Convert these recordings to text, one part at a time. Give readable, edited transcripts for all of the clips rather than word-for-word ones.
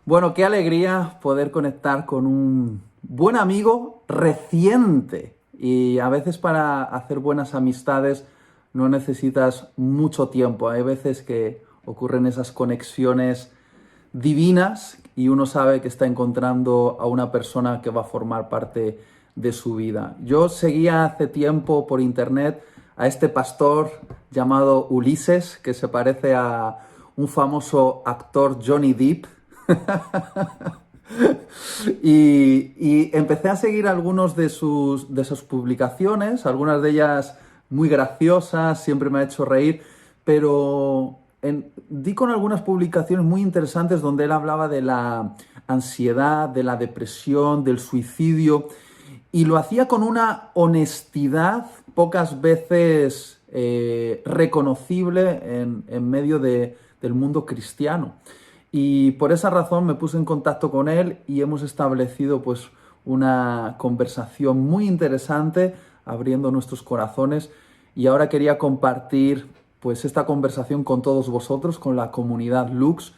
Bueno, qué alegría poder conectar con un buen amigo reciente. Y a veces para hacer buenas amistades no necesitas mucho tiempo. Hay veces que ocurren esas conexiones divinas y uno sabe que está encontrando a una persona que va a formar parte de su vida. Yo seguía hace tiempo por internet a este pastor llamado Ulises, que se parece a un famoso actor Johnny Depp. Y empecé a seguir algunos de sus publicaciones, algunas de ellas muy graciosas, siempre me ha hecho reír, pero di con algunas publicaciones muy interesantes donde él hablaba de la ansiedad, de la depresión, del suicidio, y lo hacía con una honestidad pocas veces reconocible en medio del mundo cristiano. Y por esa razón me puse en contacto con él y hemos establecido pues una conversación muy interesante, abriendo nuestros corazones. Y ahora quería compartir pues esta conversación con todos vosotros, con la comunidad Lux.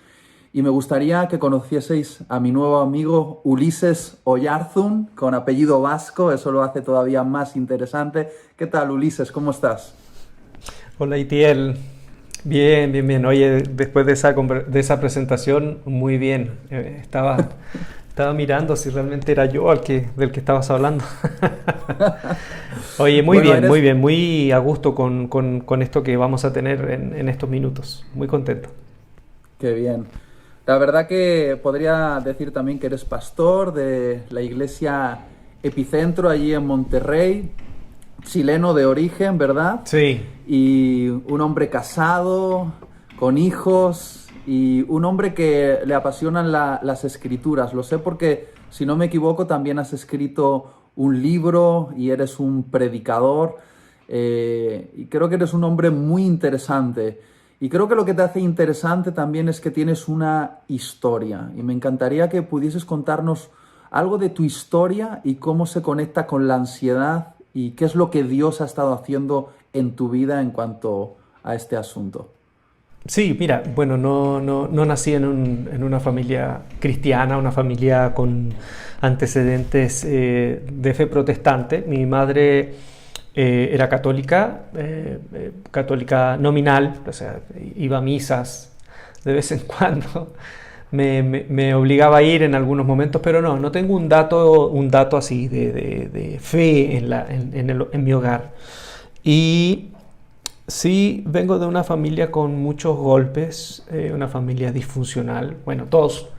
Y me gustaría que conocieseis a mi nuevo amigo Ulises Oyarzún, con apellido vasco, eso lo hace todavía más interesante. ¿Qué tal, Ulises? ¿Cómo estás? Hola Itiel, bien, bien, bien. Oye, después de esa presentación, muy bien. Estaba mirando si realmente era yo del que estabas hablando. Oye, Bueno, muy eres... bien, muy a gusto con esto que vamos a tener en estos minutos. Muy contento. Qué bien. La verdad que podría decir también que eres pastor de la iglesia Epicentro allí en Monterrey, chileno de origen, ¿verdad? Sí, Y un hombre casado, con hijos, y un hombre que le apasionan las escrituras. Lo sé porque, si no me equivoco, también has escrito un libro y eres un predicador. Y creo que eres un hombre muy interesante. Y creo que lo que te hace interesante también es que tienes una historia. Y me encantaría que pudieses contarnos algo de tu historia y cómo se conecta con la ansiedad y qué es lo que Dios ha estado haciendo en tu vida en cuanto a este asunto. sí, mira, bueno, no nací en una familia cristiana, una familia con antecedentes de fe protestante. Mi madre era católica, católica nominal, o sea, iba a misas de vez en cuando. Me obligaba a ir en algunos momentos, pero no tengo un dato así de fe en mi hogar. Y sí, vengo de una familia con muchos golpes, una familia disfuncional. Bueno, todos,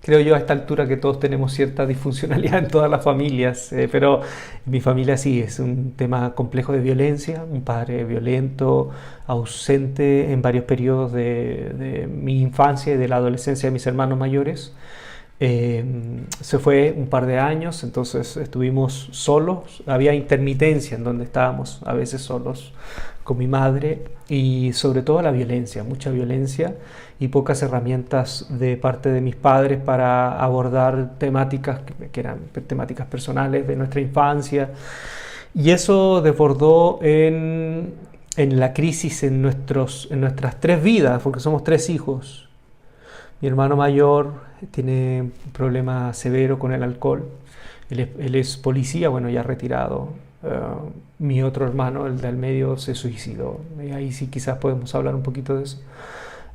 creo yo a esta altura que todos tenemos cierta disfuncionalidad en todas las familias, pero en mi familia sí, es un tema complejo de violencia, un padre violento, ausente en varios periodos de mi infancia y de la adolescencia de mis hermanos mayores. Se fue un par de años, entonces estuvimos solos, había intermitencia en donde estábamos a veces solos con mi madre y sobre todo la violencia, mucha violencia y pocas herramientas de parte de mis padres para abordar temáticas que eran temáticas personales de nuestra infancia y eso desbordó en la crisis en nuestras tres vidas, porque somos tres hijos. Mi hermano mayor tiene un problema severo con el alcohol. Él es policía, bueno, ya retirado. Mi otro hermano, el del medio, se suicidó. Y ahí sí quizás podemos hablar un poquito de eso.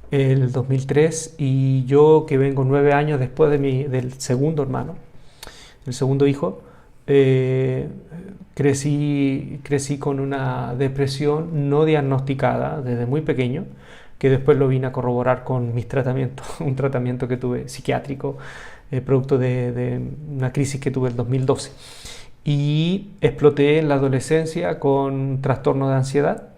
El 2003. Y yo, que vengo 9 años después del segundo hermano, el segundo hijo, crecí con una depresión no diagnosticada desde muy pequeño, que después lo vine a corroborar con mis tratamientos, un tratamiento que tuve psiquiátrico, producto de una crisis que tuve en 2012. Y exploté en la adolescencia con un trastorno de ansiedad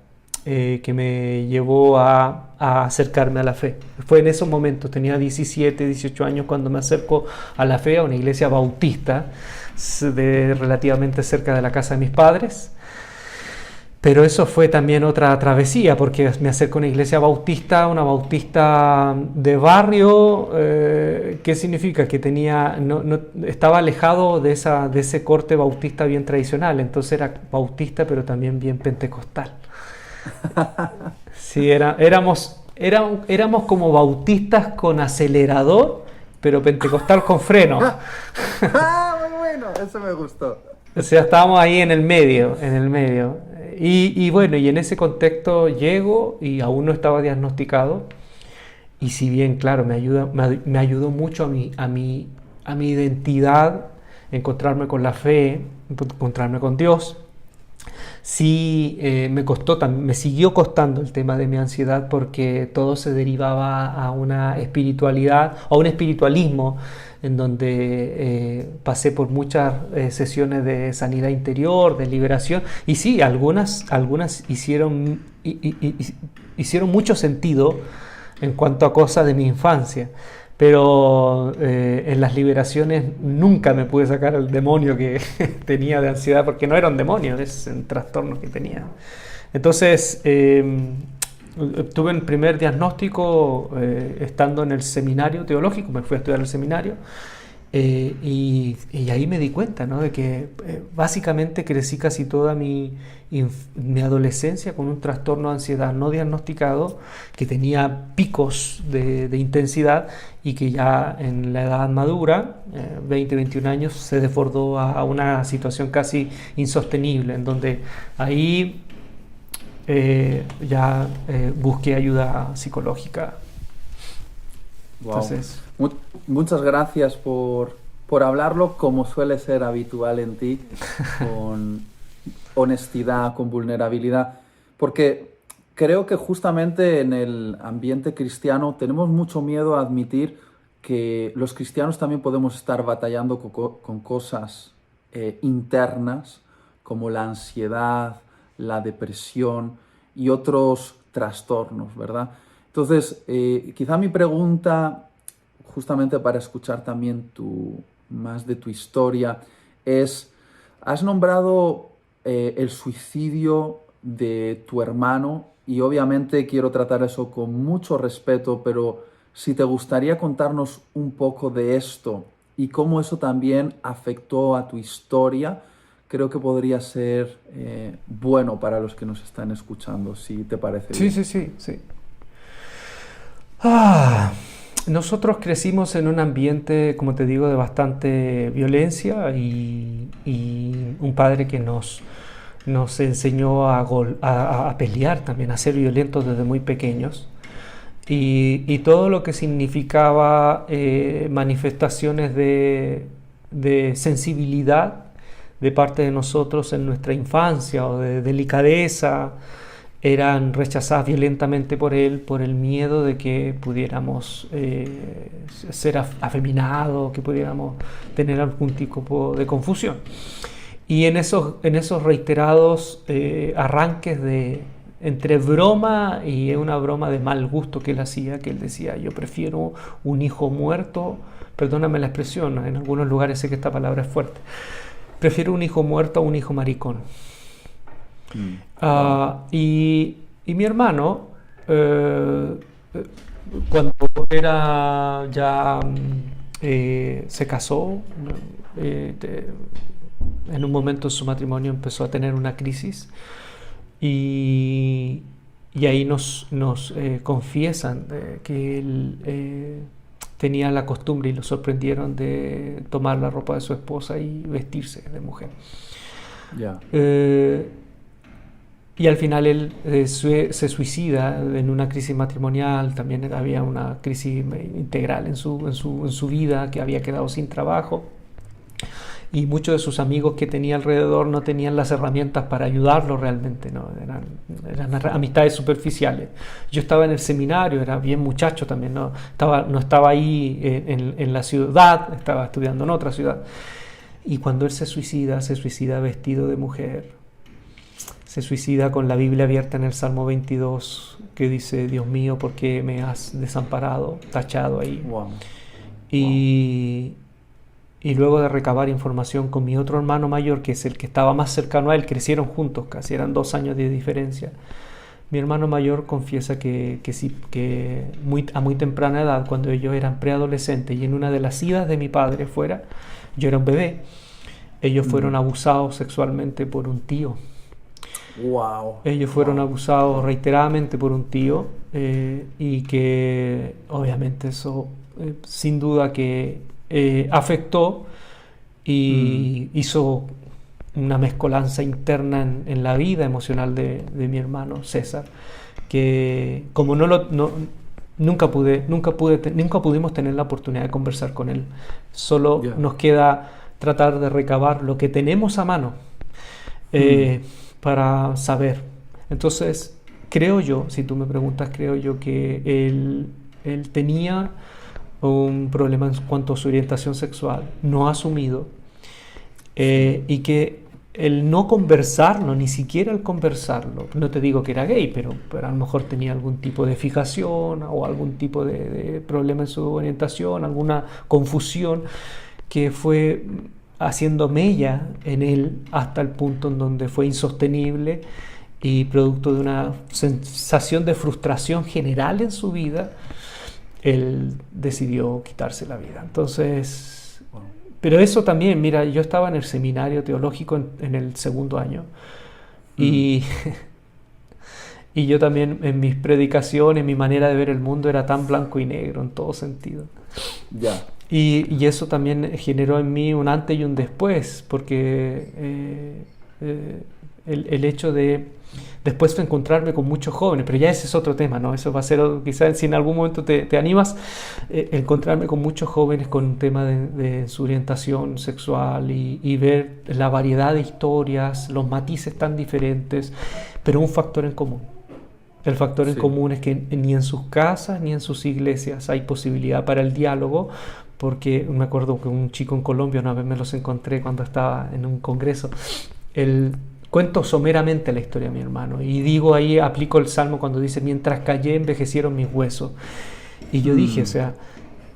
que me llevó a acercarme a la fe. Fue en esos momentos, tenía 17, 18 años, cuando me acerco a la fe, a una iglesia bautista relativamente cerca de la casa de mis padres. Pero eso fue también otra travesía, porque me acerco a una bautista de barrio. ¿Qué significa? Que estaba alejado de ese corte bautista bien tradicional, entonces era bautista pero también bien pentecostal. Sí, éramos como bautistas con acelerador pero pentecostal con freno. ¡Ah, muy bueno! Eso me gustó. O sea, estábamos ahí en el medio, en el medio. Y bueno, y en ese contexto llego y aún no estaba diagnosticado. Y si bien, claro, me ayudó mucho a mi identidad, encontrarme con la fe, encontrarme con Dios. Sí, me siguió costando el tema de mi ansiedad porque todo se derivaba a una espiritualidad, a un espiritualismo en donde pasé por muchas sesiones de sanidad interior, de liberación, y sí, algunas hicieron mucho sentido en cuanto a cosas de mi infancia. Pero en las liberaciones nunca me pude sacar el demonio que tenía de ansiedad, porque no era un demonio, es un trastorno que tenía. Entonces, tuve el primer diagnóstico estando en el seminario teológico, me fui a estudiar el seminario, y ahí me di cuenta, ¿no?, de que básicamente crecí casi toda mi adolescencia con un trastorno de ansiedad no diagnosticado, que tenía picos de intensidad y que ya en la edad madura, 20, 21 años, se desbordó a una situación casi insostenible, en donde ahí busqué ayuda psicológica. Wow. Entonces, Muchas gracias por hablarlo como suele ser habitual en ti, con honestidad, con vulnerabilidad, porque creo que justamente en el ambiente cristiano tenemos mucho miedo a admitir que los cristianos también podemos estar batallando con cosas internas como la ansiedad, la depresión y otros trastornos, ¿verdad? Entonces, quizá mi pregunta, justamente para escuchar también más de tu historia, es, has nombrado el suicidio de tu hermano y obviamente quiero tratar eso con mucho respeto, pero si te gustaría contarnos un poco de esto y cómo eso también afectó a tu historia, creo que podría ser bueno para los que nos están escuchando, si te parece bien. Sí. Nosotros crecimos en un ambiente, como te digo, de bastante violencia y un padre que nos enseñó a pelear también, a ser violentos desde muy pequeños. Y todo lo que significaba manifestaciones de sensibilidad de parte de nosotros en nuestra infancia o de delicadeza, eran rechazadas violentamente por él por el miedo de que pudiéramos ser afeminados, que pudiéramos tener algún tipo de confusión. Y en esos reiterados arranques entre broma y una broma de mal gusto que él hacía, que él decía, yo prefiero un hijo muerto, perdóname la expresión, en algunos lugares sé que esta palabra es fuerte, prefiero un hijo muerto a un hijo maricón. Y mi hermano, cuando era ya se casó, en un momento de su matrimonio empezó a tener una crisis y ahí nos confiesan que él tenía la costumbre, y lo sorprendieron, de tomar la ropa de su esposa y vestirse de mujer. Yeah. Y al final él se suicida en una crisis matrimonial. También había una crisis integral en su vida, que había quedado sin trabajo. Y muchos de sus amigos que tenía alrededor no tenían las herramientas para ayudarlo realmente, ¿no? Eran amistades superficiales. Yo estaba en el seminario, era bien muchacho también, no estaba ahí en la ciudad, estaba estudiando en otra ciudad. Y cuando él se suicida vestido de mujer. Se suicida con la Biblia abierta en el Salmo 22, que dice, Dios mío, ¿por qué me has desamparado? Tachado ahí. Wow. Y luego de recabar información con mi otro hermano mayor, que es el que estaba más cercano a él, crecieron juntos, casi eran 2 años de diferencia. Mi hermano mayor confiesa que a muy temprana edad, cuando ellos eran preadolescentes, y en una de las idas de mi padre fuera, yo era un bebé, ellos fueron abusados sexualmente por un tío. Wow. Ellos fueron abusados reiteradamente por un tío, y que obviamente eso sin duda que afectó y hizo una mezcolanza interna en la vida emocional de mi hermano César, que como nunca pudimos tener la oportunidad de conversar con él. Solo nos queda tratar de recabar lo que tenemos a mano para saber. Entonces, creo yo, si tú me preguntas, creo yo que él tenía un problema en cuanto a su orientación sexual no asumido, y que el no conversarlo, ni siquiera el conversarlo, no te digo que era gay, pero a lo mejor tenía algún tipo de fijación o algún tipo de problema en su orientación, alguna confusión que fue haciendo mella en él hasta el punto en donde fue insostenible y producto de una sensación de frustración general en su vida, él decidió quitarse la vida. Entonces, pero eso también, mira, yo estaba en el seminario teológico en el segundo año y yo también en mis predicaciones, mi manera de ver el mundo era tan blanco y negro en todo sentido. Ya. Y eso también generó en mí un antes y un después, porque el hecho de después de encontrarme con muchos jóvenes, pero ya ese es otro tema, ¿no? Eso va a ser, quizás si en algún momento te animas, encontrarme con muchos jóvenes con un tema de su orientación sexual y ver la variedad de historias, los matices tan diferentes, pero un factor en común. El factor en común es que ni en sus casas ni en sus iglesias hay posibilidad para el diálogo, porque me acuerdo que un chico en Colombia, una vez me los encontré cuando estaba en un congreso, cuento someramente la historia de mi hermano y digo ahí, aplico el salmo cuando dice, mientras callé envejecieron mis huesos. Y yo dije, o sea,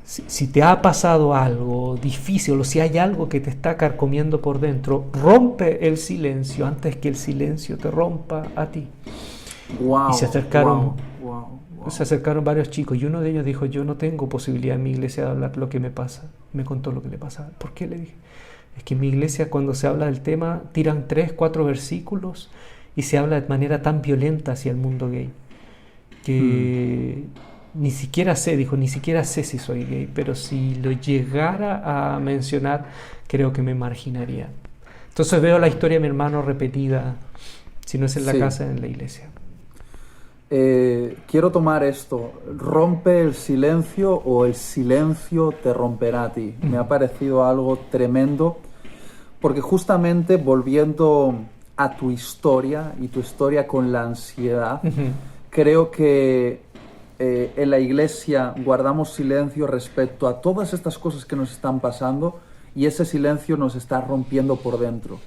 si te ha pasado algo difícil o si hay algo que te está carcomiendo por dentro, rompe el silencio antes que el silencio te rompa a ti. Wow, y se acercaron, wow. se acercaron varios chicos y uno de ellos dijo, yo no tengo posibilidad en mi iglesia de hablar lo que me pasa. Me contó lo que le pasaba. ¿Por qué? Le dije. Es que en mi iglesia cuando se habla del tema tiran 3, 4 versículos y se habla de manera tan violenta hacia el mundo gay que ni siquiera sé si soy gay, pero si lo llegara a mencionar creo que me marginaría. Entonces veo la historia de mi hermano repetida, si no es en la casa, en la iglesia. Quiero tomar esto, rompe el silencio o el silencio te romperá a ti. Me ha parecido algo tremendo, porque justamente volviendo a tu historia y tu historia con la ansiedad, creo que en la iglesia guardamos silencio respecto a todas estas cosas que nos están pasando y ese silencio nos está rompiendo por dentro.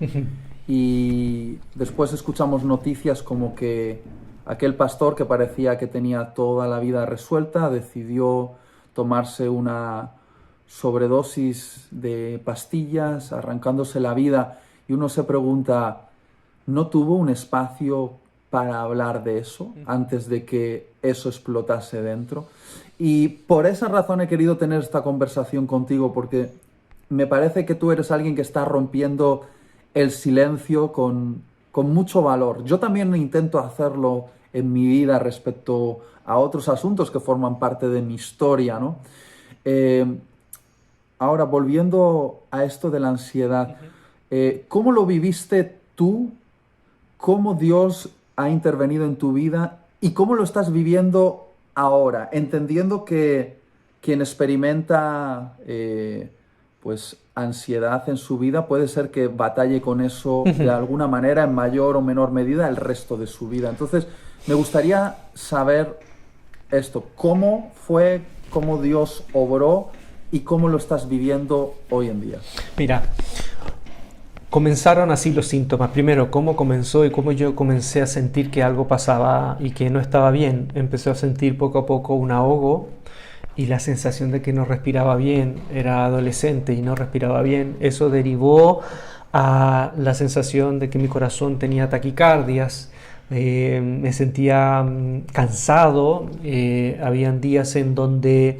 Y después escuchamos noticias como que aquel pastor que parecía que tenía toda la vida resuelta decidió tomarse una sobredosis de pastillas, arrancándose la vida, y uno se pregunta, ¿no tuvo un espacio para hablar de eso antes de que eso explotase dentro? Y por esa razón he querido tener esta conversación contigo, porque me parece que tú eres alguien que está rompiendo el silencio con mucho valor. Yo también intento hacerlo en mi vida respecto a otros asuntos que forman parte de mi historia, ¿no? Ahora, volviendo a esto de la ansiedad, ¿cómo lo viviste tú? ¿Cómo Dios ha intervenido en tu vida? ¿Y cómo lo estás viviendo ahora? Entendiendo que quien experimenta pues ansiedad en su vida puede ser que batalle con eso de alguna manera en mayor o menor medida el resto de su vida. Entonces, me gustaría saber esto, ¿cómo fue, cómo Dios obró y cómo lo estás viviendo hoy en día? Mira, comenzaron así los síntomas. Primero, cómo comenzó y cómo yo comencé a sentir que algo pasaba y que no estaba bien. Empecé a sentir poco a poco un ahogo y la sensación de que no respiraba bien. Era adolescente y no respiraba bien. Eso derivó a la sensación de que mi corazón tenía taquicardias. Me sentía cansado. Habían días en donde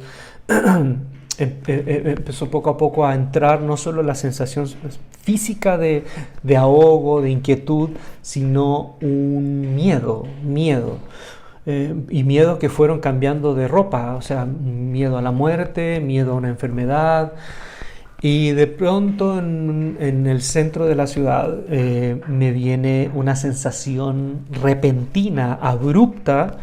empezó poco a poco a entrar no solo la sensación física de ahogo, de inquietud, sino un miedo. y miedos que fueron cambiando de ropa, o sea, miedo a la muerte, miedo a una enfermedad. Y de pronto en el centro de la ciudad me viene una sensación repentina, abrupta,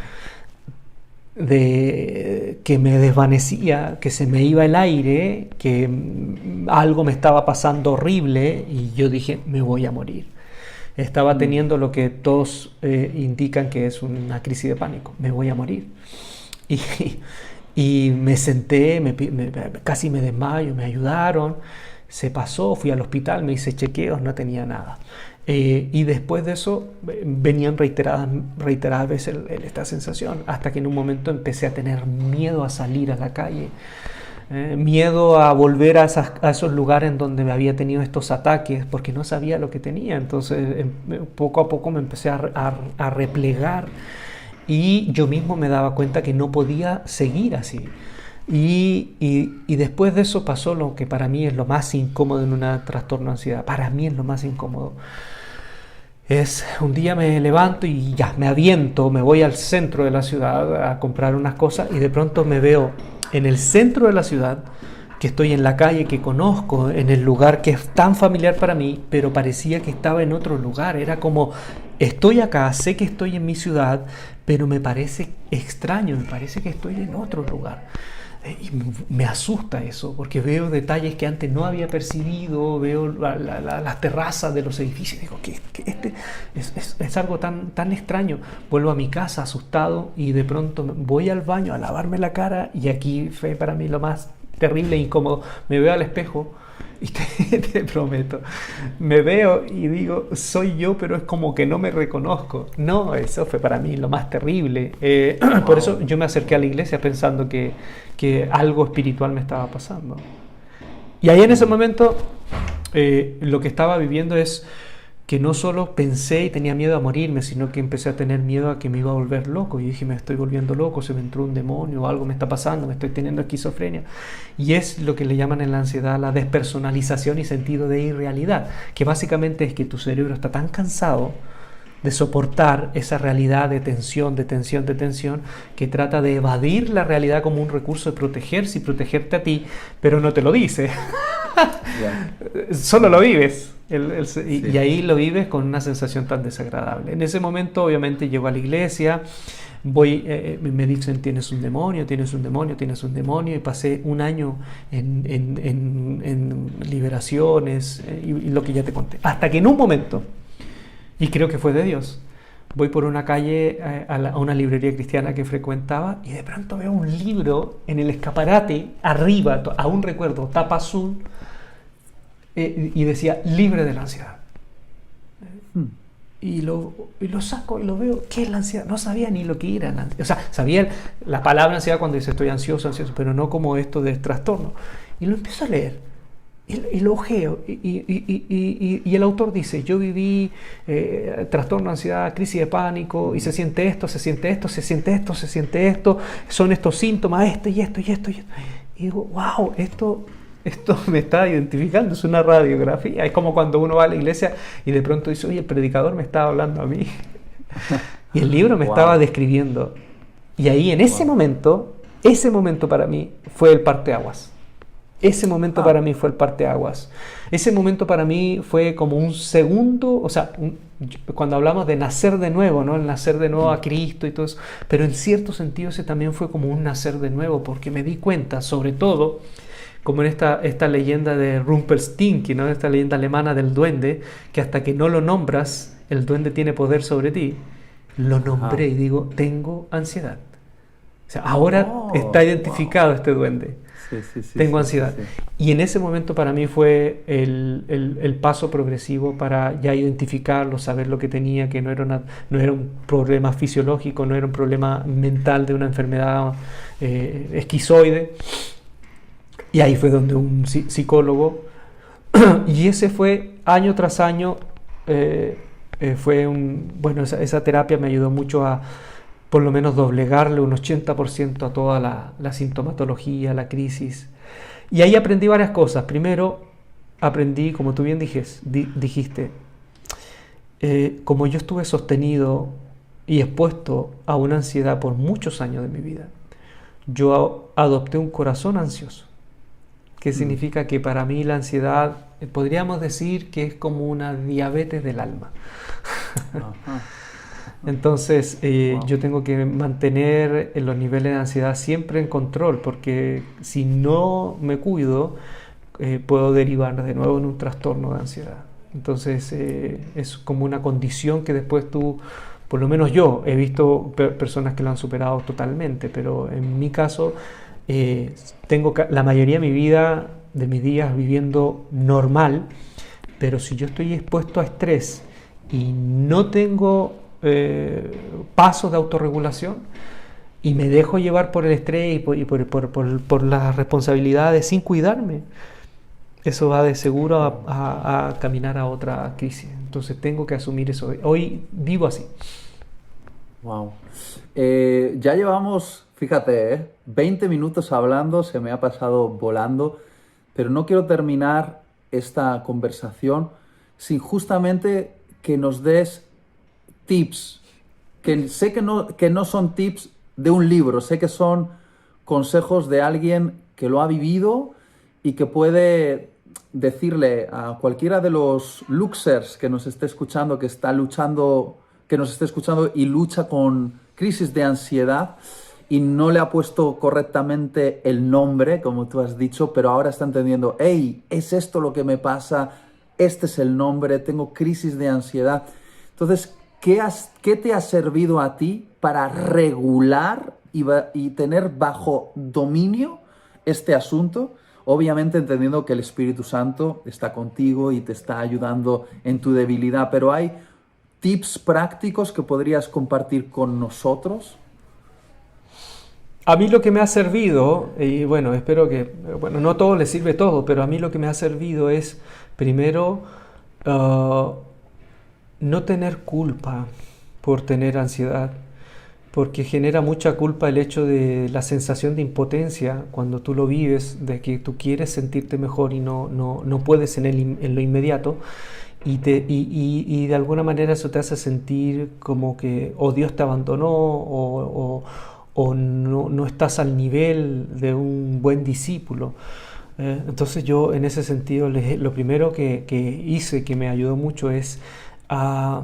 de que me desvanecía, que se me iba el aire, que algo me estaba pasando horrible y yo dije, me voy a morir. Estaba teniendo lo que todos indican que es una crisis de pánico, me voy a morir. Y, y me senté, casi me desmayo, me ayudaron, se pasó, fui al hospital, me hice chequeos, no tenía nada. Y después de eso venían reiteradas veces esta sensación, hasta que en un momento empecé a tener miedo a salir a la calle, miedo a volver a esos lugares en donde me había tenido estos ataques, porque no sabía lo que tenía. Entonces poco a poco me empecé a replegar y yo mismo me daba cuenta que no podía seguir así. Y después de eso pasó lo que para mí es lo más incómodo en un trastorno de ansiedad. Para mí es lo más incómodo. Es un día me levanto y ya, me aviento, me voy al centro de la ciudad a comprar unas cosas y de pronto me veo en el centro de la ciudad, que estoy en la calle que conozco, en el lugar que es tan familiar para mí, pero parecía que estaba en otro lugar. Era como, estoy acá, sé que estoy en mi ciudad, pero me parece extraño, me parece que estoy en otro lugar. Y me asusta eso, porque veo detalles que antes no había percibido, veo las terrazas de los edificios, digo que este es algo tan extraño. Vuelvo a mi casa asustado y de pronto voy al baño a lavarme la cara y aquí fue para mí lo más terrible e incómodo. Me veo al espejo y te prometo, me veo y digo, soy yo, pero es como que no me reconozco. No, eso fue para mí lo más terrible. Wow. Por eso yo me acerqué a la iglesia pensando que algo espiritual me estaba pasando. Y ahí en ese momento lo que estaba viviendo es que no solo pensé y tenía miedo a morirme, sino que empecé a tener miedo a que me iba a volver loco. Y dije, me estoy volviendo loco, se me entró un demonio, algo me está pasando, me estoy teniendo esquizofrenia. Y es lo que le llaman en la ansiedad la despersonalización y sentido de irrealidad, que básicamente es que tu cerebro está tan cansado de soportar esa realidad de tensión, que trata de evadir la realidad como un recurso de protegerse y protegerte a ti, pero no te lo dice. Yeah. Solo lo vives. Sí. Y ahí lo vives con una sensación tan desagradable. En ese momento obviamente llego a la iglesia, me dicen tienes un demonio, y pasé un año en liberaciones y lo que ya te conté. Hasta que en un momento, y creo que fue de Dios, voy por una calle a una librería cristiana que frecuentaba y de pronto veo un libro en el escaparate, arriba, aún recuerdo, tapa azul, y decía, libre de la ansiedad. Y lo saco y lo veo, ¿qué es la ansiedad? No sabía ni lo que era la ansiedad. O sea, sabía la palabra ansiedad cuando dice estoy ansioso, pero no como esto de trastorno. Y lo empiezo a leer. Y lo ojeo. Y el autor dice, yo viví trastorno, ansiedad, crisis de pánico, y se siente esto, se siente esto, se siente esto, se siente esto, son estos síntomas, esto y esto y esto. Y digo, wow, esto me está identificando, es una radiografía. Es como cuando uno va a la iglesia y de pronto dice, oye, el predicador me estaba hablando a mí. Y el libro me estaba describiendo. Y ahí en ese momento para mí fue el parteaguas. Ese momento para mí fue el parteaguas. Ese momento para mí fue como un segundo, o sea, cuando hablamos de nacer de nuevo, ¿no? El nacer de nuevo a Cristo y todo eso, pero en cierto sentido ese también fue como un nacer de nuevo, porque me di cuenta, sobre todo, como en esta leyenda de Rumpelstiltskin, ¿no? Esta leyenda alemana del duende, que hasta que no lo nombras, el duende tiene poder sobre ti. Lo nombré y digo, tengo ansiedad. O sea, ahora está identificado este duende. Tengo ansiedad. Sí. Y en ese momento para mí fue el paso progresivo para ya identificarlo, saber lo que tenía, que no era un problema fisiológico, no era un problema mental de una enfermedad esquizoide. Y ahí fue donde un psicólogo, y ese fue año tras año, esa terapia me ayudó mucho a por lo menos doblegarle un 80% a toda la sintomatología, la crisis. Y ahí aprendí varias cosas. Primero, aprendí, como tú bien dijiste, como yo estuve sostenido y expuesto a una ansiedad por muchos años de mi vida, yo adopté un corazón ansioso, que significa que para mí la ansiedad, podríamos decir que es como una diabetes del alma. Ajá. Entonces, Wow. yo tengo que mantener los niveles de ansiedad siempre en control, porque si no me cuido, puedo derivar de nuevo en un trastorno de ansiedad. Entonces, es como una condición que después tú, por lo menos yo, he visto personas que lo han superado totalmente, pero en mi caso, tengo la mayoría de mis días viviendo normal, pero si yo estoy expuesto a estrés y no tengo pasos de autorregulación y me dejo llevar por el estrés y por las responsabilidades sin cuidarme, eso va de seguro a caminar a otra crisis. Entonces tengo que asumir eso. Hoy vivo así. Wow. Ya llevamos, fíjate, 20 minutos hablando, se me ha pasado volando, pero no quiero terminar esta conversación sin justamente que nos des tips, que sé que no son tips de un libro, sé que son consejos de alguien que lo ha vivido y que puede decirle a cualquiera de los luxers que nos esté escuchando, que está luchando, que nos esté escuchando y lucha con crisis de ansiedad y no le ha puesto correctamente el nombre, como tú has dicho, pero ahora está entendiendo, hey, es esto lo que me pasa, este es el nombre, tengo crisis de ansiedad. Entonces, ¿qué te ha servido a ti para regular y tener bajo dominio este asunto? Obviamente entendiendo que el Espíritu Santo está contigo y te está ayudando en tu debilidad, pero ¿hay tips prácticos que podrías compartir con nosotros? A mí lo que me ha servido, y bueno, espero que, bueno, no a todos les sirve todo, pero a mí lo que me ha servido es, primero, no tener culpa por tener ansiedad, porque genera mucha culpa el hecho de la sensación de impotencia cuando tú lo vives, de que tú quieres sentirte mejor y no puedes en lo inmediato, y de alguna manera eso te hace sentir como que o Dios te abandonó o no estás al nivel de un buen discípulo. Entonces yo en ese sentido lo primero que hice, que me ayudó mucho, es a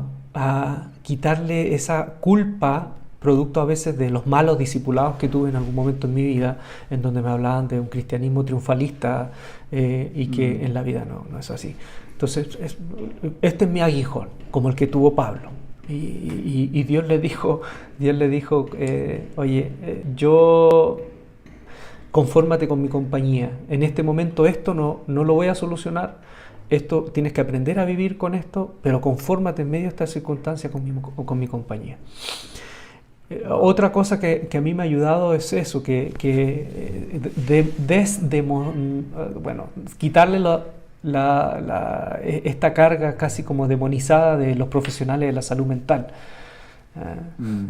quitarle esa culpa, producto a veces de los malos discipulados que tuve en algún momento en mi vida, en donde me hablaban de un cristianismo triunfalista y que en la vida no es así. Entonces, este es mi aguijón, como el que tuvo Pablo. Y Dios le dijo, oye, yo confórmate con mi compañía. En este momento esto no lo voy a solucionar. Esto tienes que aprender a vivir con esto, pero confórmate en medio de esta circunstancia con mi compañía. Otra cosa que a mí me ha ayudado es eso, bueno, quitarle esta carga casi como demonizada de los profesionales de la salud mental.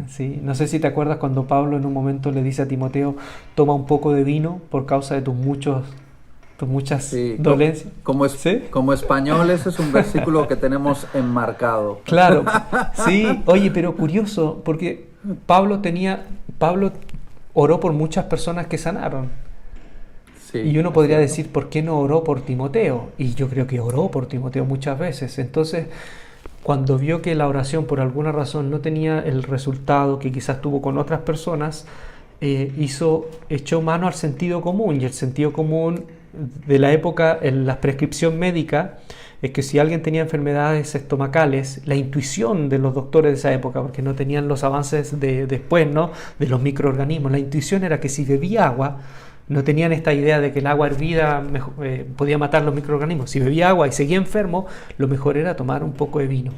¿Sí? No sé si te acuerdas cuando Pablo en un momento le dice a Timoteo, toma un poco de vino por causa de tus muchas Sí, dolencias. ¿Sí? como españoles es un versículo que tenemos enmarcado. Claro, sí. Oye, pero curioso, porque Pablo oró por muchas personas que sanaron. Sí, Y uno podría decir, ¿por qué no oró por Timoteo? Y yo creo que oró por Timoteo muchas veces. Entonces, cuando vio que la oración por alguna razón no tenía el resultado que quizás tuvo con otras personas, echó mano al sentido común. Y el sentido común de la época, en la prescripción médica, es que si alguien tenía enfermedades estomacales, la intuición de los doctores de esa época, porque no tenían los avances de después, ¿no?, de los microorganismos, la intuición era que si bebía agua, no tenían esta idea de que el agua hervida podía matar los microorganismos. Si bebía agua y seguía enfermo, lo mejor era tomar un poco de vino.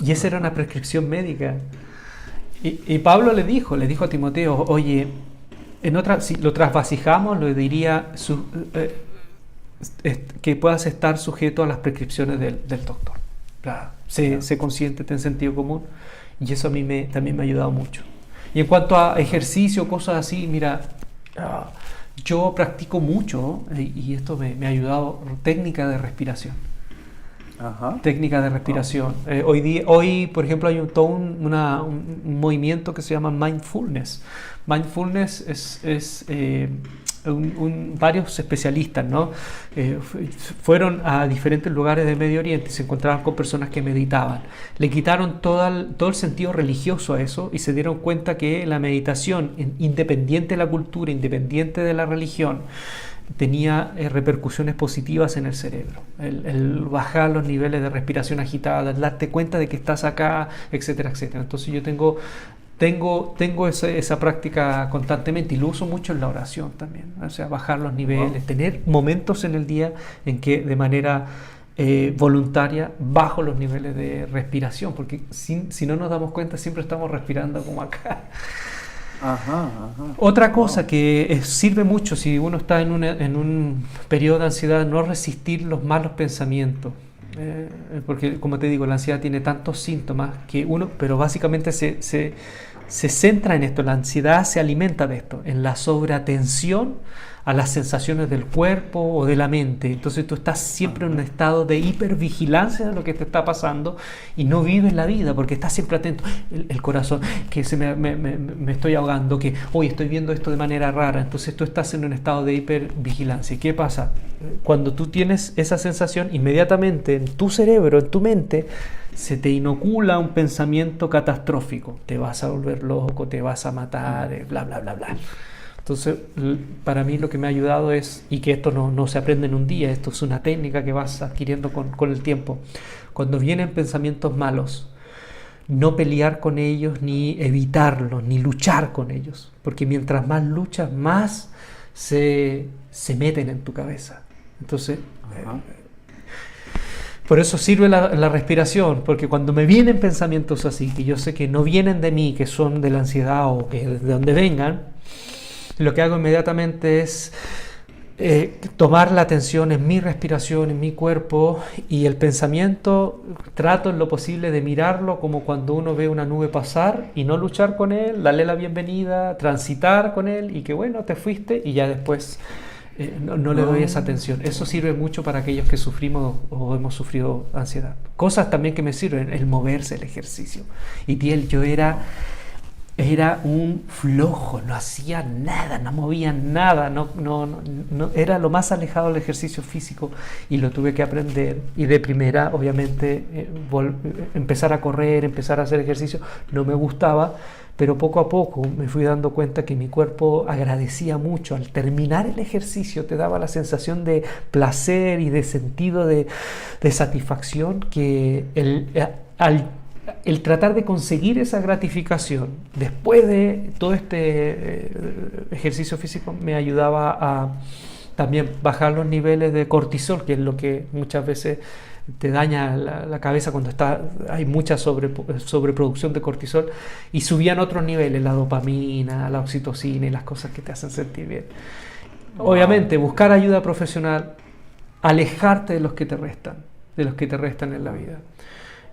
Y esa era una prescripción médica. Y Pablo le dijo a Timoteo, oye, si lo trasvasijamos, le diría que puedas estar sujeto a las prescripciones del doctor. Claro. Sé consciente, ten sentido común. Y eso a mí también me ha ayudado mucho. Y en cuanto a ejercicio, cosas así, mira, yo practico mucho y esto me ha ayudado, técnica de respiración. Ajá. técnicas de respiración. Hoy, por ejemplo, hay todo un movimiento que se llama mindfulness. Mindfulness varios especialistas, ¿no? Fueron a diferentes lugares de Medio Oriente y se encontraban con personas que meditaban. Le quitaron todo el sentido religioso a eso y se dieron cuenta que la meditación, independiente de la cultura, independiente de la religión, tenía repercusiones positivas en el cerebro. El bajar los niveles de respiración agitada, darte cuenta de que estás acá, etcétera, etcétera. Entonces yo tengo esa práctica constantemente y lo uso mucho en la oración también. O sea, bajar los niveles, tener momentos en el día en que de manera voluntaria bajo los niveles de respiración, porque si no nos damos cuenta siempre estamos respirando como acá. Ajá. Otra cosa que sirve mucho si uno está en un periodo de ansiedad, no resistir los malos pensamientos. Porque como te digo, la ansiedad tiene tantos síntomas que pero básicamente se centra en esto. La ansiedad se alimenta de esto, en la sobreatención a las sensaciones del cuerpo o de la mente. Entonces tú estás siempre en un estado de hipervigilancia de lo que te está pasando y no vives la vida porque estás siempre atento. El corazón, que me estoy ahogando, que hoy estoy viendo esto de manera rara. Entonces tú estás en un estado de hipervigilancia. ¿Y qué pasa? Cuando tú tienes esa sensación, inmediatamente en tu cerebro, en tu mente, se te inocula un pensamiento catastrófico. Te vas a volver loco, te vas a matar, bla, bla, bla, bla. Entonces, para mí lo que me ha ayudado y que esto no se aprende en un día, esto es una técnica que vas adquiriendo con el tiempo. Cuando vienen pensamientos malos, no pelear con ellos, ni evitarlos, ni luchar con ellos. Porque mientras más luchas, más se meten en tu cabeza. Entonces, por eso sirve la respiración, porque cuando me vienen pensamientos así, que yo sé que no vienen de mí, que son de la ansiedad o que de donde vengan, lo que hago inmediatamente es tomar la atención en mi respiración, en mi cuerpo, y el pensamiento trato en lo posible de mirarlo como cuando uno ve una nube pasar y no luchar con él, darle la bienvenida, transitar con él y que bueno, te fuiste y ya después no le doy esa atención. Eso sirve mucho para aquellos que sufrimos o hemos sufrido ansiedad. Cosas también que me sirven, el moverse, el ejercicio. Y Tiel, yo era un flojo, no hacía nada, no movía nada, no, era lo más alejado del ejercicio físico y lo tuve que aprender. Y de primera, obviamente, empezar a correr, empezar a hacer ejercicio, no me gustaba, pero poco a poco me fui dando cuenta que mi cuerpo agradecía mucho. Al terminar el ejercicio te daba la sensación de placer y de sentido de satisfacción que el tratar de conseguir esa gratificación después de todo este ejercicio físico me ayudaba a también bajar los niveles de cortisol, que es lo que muchas veces te daña la cabeza cuando hay mucha sobreproducción de cortisol, y subían otros niveles, la dopamina, la oxitocina y las cosas que te hacen sentir bien. Obviamente, buscar ayuda profesional, alejarte de los que te restan en la vida.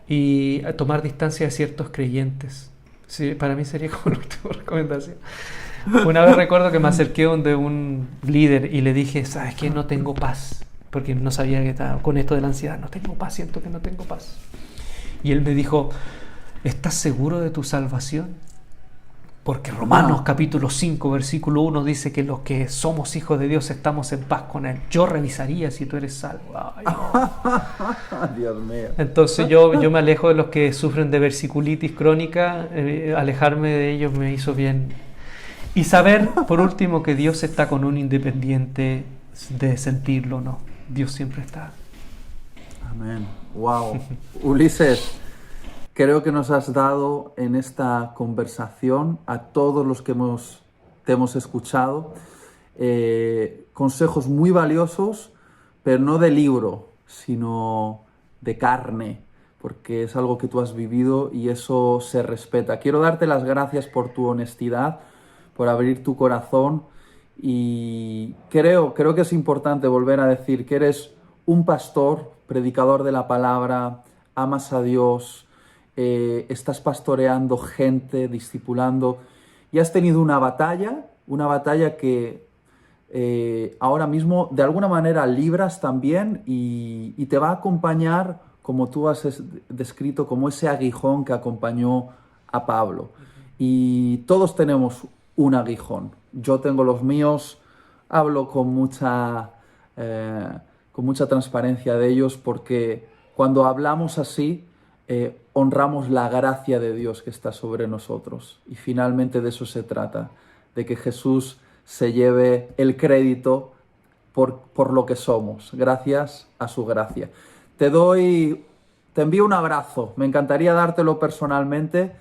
Y a tomar distancia de ciertos creyentes. Sí, para mí sería como la última recomendación. Una vez recuerdo que me acerqué donde un líder y le dije, ¿sabes qué? No tengo paz, porque no sabía que estaba con esto de la ansiedad. No tengo paz, siento que no tengo paz. Y él me dijo, ¿estás seguro de tu salvación? Porque Romanos capítulo 5, versículo 1 dice que los que somos hijos de Dios estamos en paz con Él. Yo revisaría si tú eres salvo. Ay, no. Dios mío. Entonces yo me alejo de los que sufren de versiculitis crónica. Alejarme de ellos me hizo bien. Y saber, por último, que Dios está con un independiente de sentirlo o no. Dios siempre está. Amén. Wow. Ulises, creo que nos has dado en esta conversación a todos los que te hemos escuchado consejos muy valiosos, pero no de libro, sino de carne, porque es algo que tú has vivido y eso se respeta. Quiero darte las gracias por tu honestidad, por abrir tu corazón, y creo que es importante volver a decir que eres un pastor, predicador de la palabra, amas a Dios, estás pastoreando gente, discipulando, y has tenido una batalla que ahora mismo de alguna manera libras también y te va a acompañar como tú has descrito, como ese aguijón que acompañó a Pablo. Y todos tenemos un aguijón. Yo tengo los míos, hablo con mucha transparencia de ellos, porque cuando hablamos así, honramos la gracia de Dios que está sobre nosotros. Y finalmente de eso se trata, de que Jesús se lleve el crédito por lo que somos, gracias a su gracia. Te envío un abrazo. Me encantaría dártelo personalmente,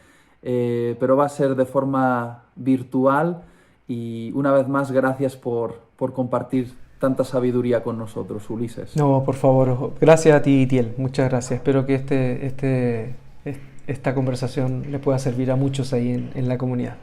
pero va a ser de forma virtual. Y una vez más, gracias por compartir tanta sabiduría con nosotros, Ulises. No, por favor, gracias a ti, Itiel. Muchas gracias. Espero que esta conversación le pueda servir a muchos ahí en la comunidad.